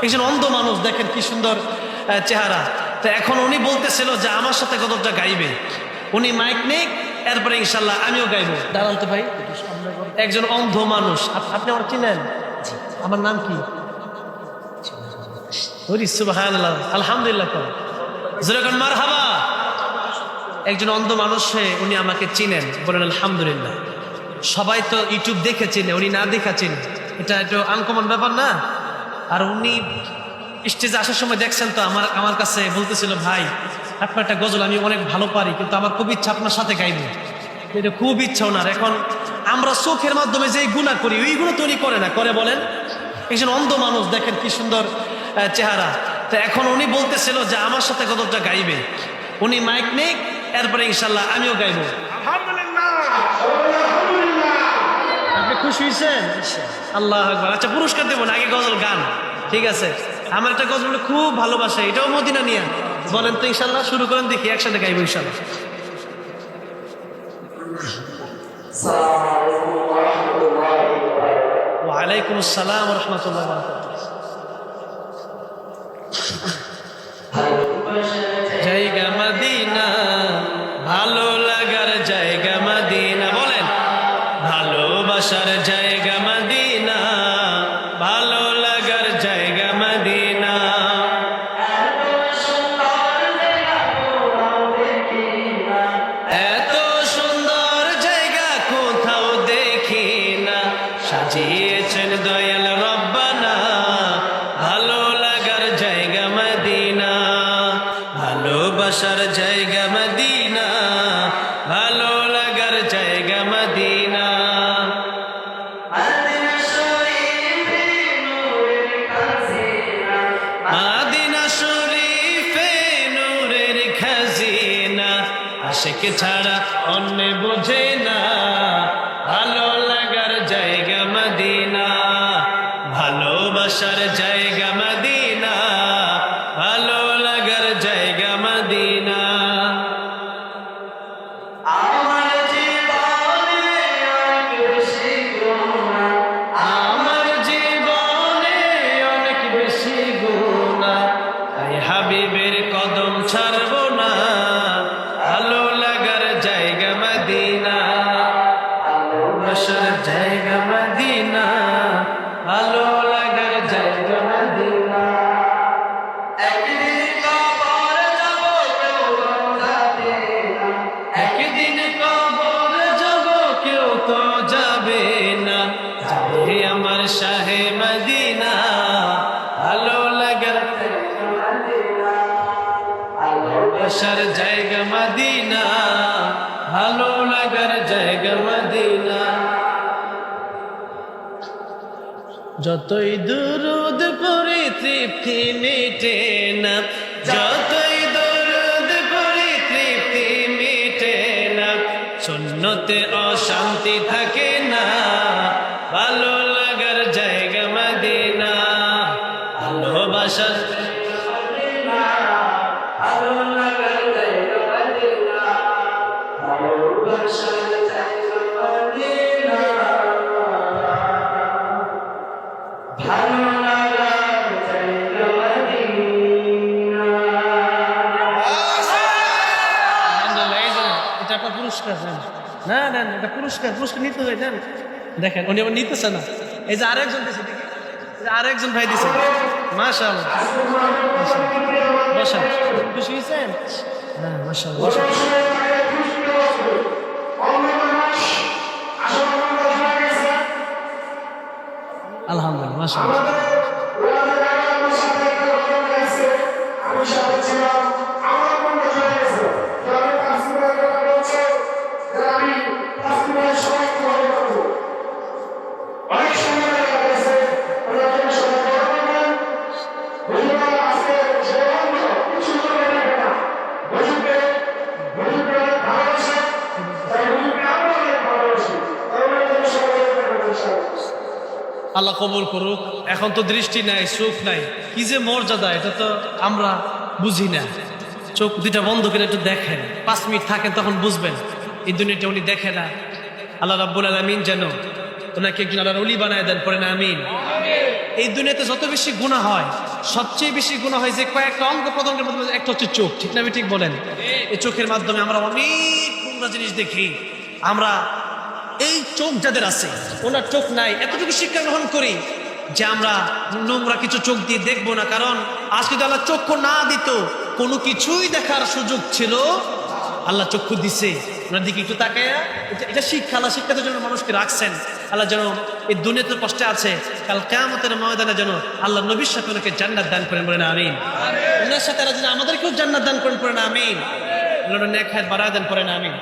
একজন অন্ধ মানুষ, দেখেন কি সুন্দর চেহারা। তো এখন উনি বলতেছিল যে আমার সাথে কতটা গাইবে, উনি মাইক নেই, এরপরে ইনশাল্লাহ আমিও গাইবো। দাঁড়ান তো ভাই, একজন অন্ধ মানুষ, আপনি আমার চিনেন? আমার নাম কি? সুবহানাল্লাহ, আলহামদুলিল্লাহ, যেরকম মারহাবা। একজন অন্ধ মানুষ হয়ে উনি আমাকে চিনেন, বলেন আলহামদুলিল্লাহ। সবাই তো ইউটিউব দেখে চিনে, উনি না দেখা চিনে, এটা একটু আনকমন ব্যাপার না? আর উনি স্টেজে আসার সময় দেখছেন তো আমার কাছে বলতেছিল, ভাই আপনার একটা গজল আমি অনেক ভালো পারি, কিন্তু আমার খুব ইচ্ছা আপনার সাথে গাইবো। এটা খুব ইচ্ছা ওনার। এখন আমরা চোখের মাধ্যমে যে গুনাহ করি, ওই গুলো তৈরি করে না, করে বলেন? একজন অন্ধ মানুষ, দেখেন কি সুন্দর চেহারা। তো এখন উনি বলতেছিল যে আমার সাথে কতটা গাইবে, উনি মাইক নেই, এরপরে ইনশাল্লাহ আমিও গাইবো। আপনি খুশি হয়েছেন? আল্লাহ আকবার। আচ্ছা, পুরস্কার দেবো না, আগে গজল গান, ঠিক আছে? আমার একটা গজল খুব ভালোবাসে, এটাও মদিনা নিয়ে। বলেন তো ইনশাল্লাহ, শুরু করেন, দেখি একসাথে গাইবো ইনশাল্লাহ। ওয়ালাইকুম আসসালাম ওয়া রাহমাতুল্লাহি ওয়া বারাকাতুহু। জায়গা মদিনা, ভালো লাগার জায়গা মদিনা, বলেন ভালোবাসার জায়গা মদিনা, ভালো লাগার জায়গা মদিনা। এত সুন্দর জায়গা কোথাও দেখি না, সাজিয়েছেন দয়াল রব্বানা, ভালো লাগার জায়গা মদিনা, ভালোবাসার জায়গা মদিনা, ভালো লাগার জায়গা মদিনা। মাদিনা শরীফে নূরের খাজিনা, আশিক ছাড়া অন্য বোঝে না, ভালো লাগার জায়গা মদিনা, ভালোবাসার জায়গা মদিনা, ভালো লাগার জায়গা মদিনা। আমার জীবনে অনেক বেশি গুনাহ, তাই হাবিবের কদম ছাড়বো না, ভালো লাগার জায়গা মদিনা, ভালোবাসার জায়গা মদিনা, ভালো লাগার জায়গা মদিনা। একদিন কবর যাব কেউ যাবে না, একদিন কবর যাব কেউ তো যাবে না, যাবে আমার শাহে মদিনা, ভালো লাগার জায়গা মদিনা, ভালোবাসার জায়গা মদিনা, ভালো লাগার জায়গা মদিনা। যতই দুরুদ পড়ি তৃপ্তি মিটে না, যতই দুরুদ পড়ি তৃপ্তি মিটে না, সুন্নতে অশান্তি থাকে না, ভালো লাগার জায়গা মদিনা, ভালোবাসার জায়গা মদিনা, ভালো লাগার জায়গা মদিনা, ভালোবাসার জায়গা মদিনা, ভালো লাগার জায়গা মদিনা। এটা একটা পুরস্কার দেন। না না, এটা পুরস্কার নিতে হয়, দেন। দেখেন উনি আবার নিতেছে না, এই যে আরেকজন দিছে, আরেকজন ভাই দিছে, মাশাআল্লাহ। বসেন, খুশি হয়েছেন? হ্যাঁ মাশাআল্লাহ, বসেন। আলহামদুলিল্লাহ, মাশাআল্লাহ। আল্লাহ কবুল করুক। এখন তো দৃষ্টি নাই, চোখ নাই, কি যে মর্যাদা, এটা তো আমরা বুঝি না। চোখ দুইটা বন্ধ করে একটু দেখেন, 5 মিনিট থাকেন, তখন বুঝবেন এই দুনিয়াটা উনি দেখে না। আল্লাহ রাব্বুল আলামিন যেন ওনাকে একজন আল্লাহর ওলি বানায় দেন, পড়েন আমিন। এই দুনিয়াতে যত বেশি গুনাহ হয়, সবচেয়ে বেশি গুনাহ হয় যে কয়েকটা অঙ্গ প্রত্যঙ্গের মধ্যে একটা হচ্ছে চোখ। ঠিক না? আমি ঠিক বলেন? এই চোখের মাধ্যমে আমরা অনেক নোংরা জিনিস দেখি। আমরা এই চোখ যাদের আছে, ওনার চোখ নাই, এতটুকু শিক্ষা গ্রহণ করি যে আমরা নোংরা কিছু চোখ দিয়ে দেখবো না। কারণ আজ যদি আল্লাহ চক্ষু না দিত, কোনো কিছুই দেখার সুযোগ ছিল। আল্লাহ চক্ষু দিছে, ওনার দিকে একটু তাকায়া, এটা শিক্ষা। আল্লাহ শিক্ষার জন্য মানুষকে রাখছেন। আল্লাহ যেন এই দুনিয়াতে কষ্টে আছে, কাল কিয়ামতের ময়দানে যেন আল্লাহ নবীর সাথে ওনাকে জান্নাত দান করেন, বলেন আমিন। ওনার সাথে আল্লাহ যেন আমাদেরকেও জান্নাত দান করেন, পড়েন আমিন। ওনার নেক হায়াত বাড়ায় দেন, পড়েন আমিন।